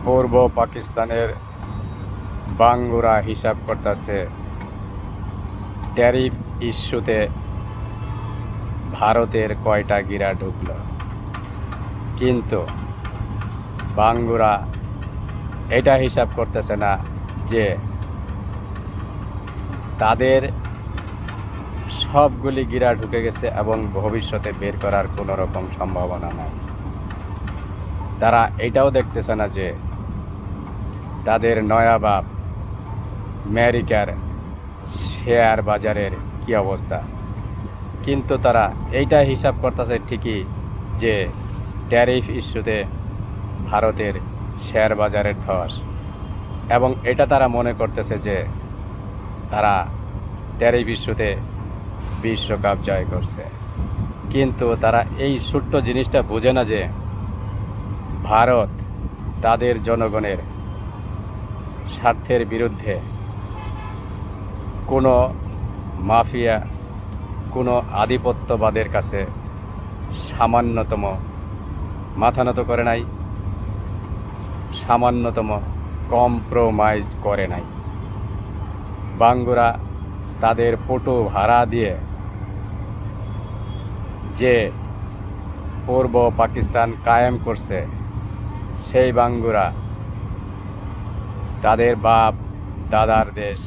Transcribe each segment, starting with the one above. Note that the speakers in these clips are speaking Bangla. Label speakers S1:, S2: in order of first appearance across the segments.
S1: পূর্ব পাকিস্তানের বাঙ্গুরা হিসাব করতেছে ট্যারিফ ইস্যুতে ভারতের কয়টা গিরা ঢুকল। কিন্তু বাঙ্গুরা এটা হিসাব করতেছে না যে তাদের সবগুলি গিরা ঢুকে গেছে এবং ভবিষ্যতে বের করার কোনো রকম সম্ভাবনা নাই। তারা এটাও দেখতেছে না যে তাদের নয়াবাব আমেরিকার শেয়ার বাজারের কি অবস্থা। কিন্তু তারা এইটা হিসাব করতেছে ঠিকই যে ট্যারিফ ইস্যুতে ভারতের শেয়ার বাজারের ধস, এবং এটা তারা মনে করতেছে যে তারা ট্যারিফ ইস্যুতে বিশ্বকাপ জয় করছে। কিন্তু তারা এই ছোট্ট জিনিসটা বোঝে না যে ভারত তাদের জনগণের স্বার্থের বিরুদ্ধে কোনো মাফিয়া, কোনো আধিপত্যবাদের কাছে সামান্যতম মাথা নত করে নাই, সামান্যতম কম্প্রোমাইজ করে নাই। বাঙ্গুরা তাদের পটু ভাড়া দিয়ে যে পূর্ব পাকিস্তান কায়েম করছে, সেই বাঙ্গুরা তাদের বাপ দাদার দেশ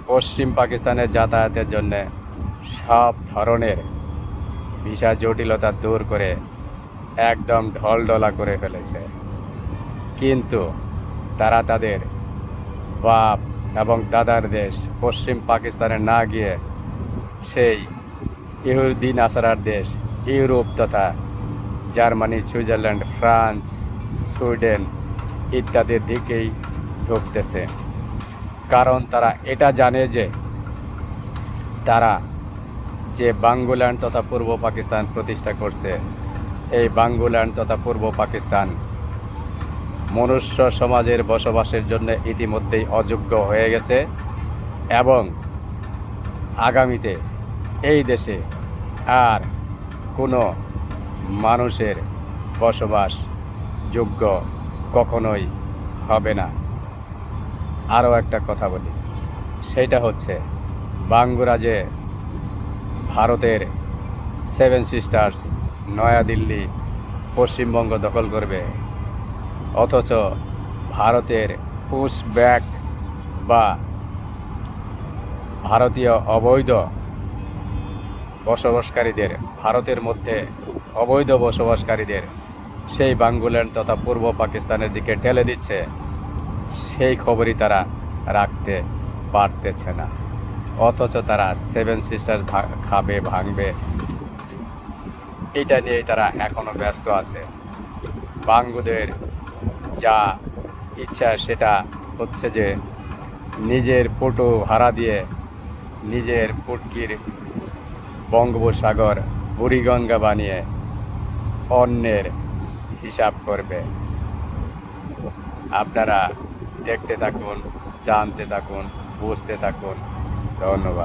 S1: পশ্চিম পাকিস্তানে যাতায়াতের জন্য সব ধরনের ভিসা জটিলতা দূর করে একদম ঢলঢলা করে ফেলেছে। কিন্তু তারা তাদের বাপ এবং দাদার দেশ পশ্চিম পাকিস্তানে না গিয়ে সেই ইহুদি নাসারার দেশ ইউরোপ তথা জার্মানি, সুইজারল্যান্ড, ফ্রান্স, সুইডেন ইত্যাদির দিকেই ঢুকতেছে। কারণ তারা এটা জানে যে তারা যে বাঙ্গুল্যান্ড তথা পূর্ব পাকিস্তান প্রতিষ্ঠা করছে, এই বাঙ্গুল্যান্ড তথা পূর্ব পাকিস্তান মনুষ্য সমাজের বসবাসের জন্য ইতিমধ্যেই অযোগ্য হয়ে গেছে এবং আগামীতে এই দেশে আর কোনো মানুষের বসবাস যোগ্য কখনোই হবে না। আরও একটা কথা বলি, সেইটা হচ্ছে বাঙ্গুরা যে ভারতের 7 সিস্টার্স, নয়াদিল্লি, পশ্চিমবঙ্গ দখল করবে, অথচ ভারতের পুশব্যাক বা ভারতীয় অবৈধ বসবাসকারীদের, ভারতের মধ্যে অবৈধ বসবাসকারীদের সেই বাঙ্গুল্যান্ড তথা পূর্ব পাকিস্তানের দিকে ঠেলে দিচ্ছে, সেই খবরই তারা রাখতে পারতেছে না। অথচ তারা 7 সিস্টার খাবে, ভাঙবে, এটা নিয়েই তারা এখনও ব্যস্ত আছে। বাঙ্গুদের যা ইচ্ছা সেটা হচ্ছে যে নিজের পটু ভাড়া দিয়ে নিজের পুটকির বঙ্গোপসাগর বুড়িগঙ্গা বানিয়ে অন্যের হিসাব করবে। আপনারা দেখতে থাকুন, জানতে থাকুন, বুঝতে থাকুন। ধন্যবাদ।